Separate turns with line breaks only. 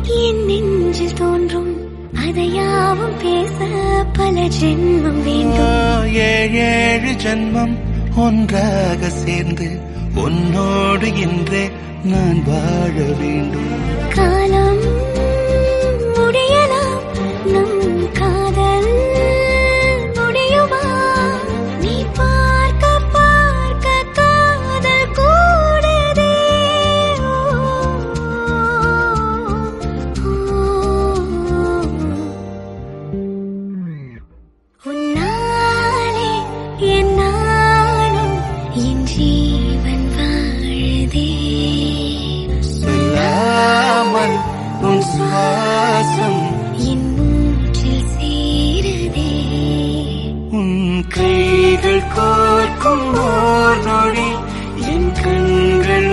என் நெஞ்சில் தோன்றும் அதையாவும் பேச பல ஜென்மம் வேண்டும்.
ஏழு ஜென்மம் ஒன்றாக சேர்ந்து உன்னோடு இன்றே நான் வாழ வேண்டும்.
காலம் முடியலாம், நம் காதல் முடியுமா? நீ பார்க்க பார்க்க காதல் கூடதே. உன்னாலே என் நாளும் என் ஜீவன் வாழுதே.
சொல்லாமல் உன் சுவாசம்
என் மூச்சில் சேருதே.
உன் கைகள் கோர்க்கும் ஓர் நொடி என் கண்கள்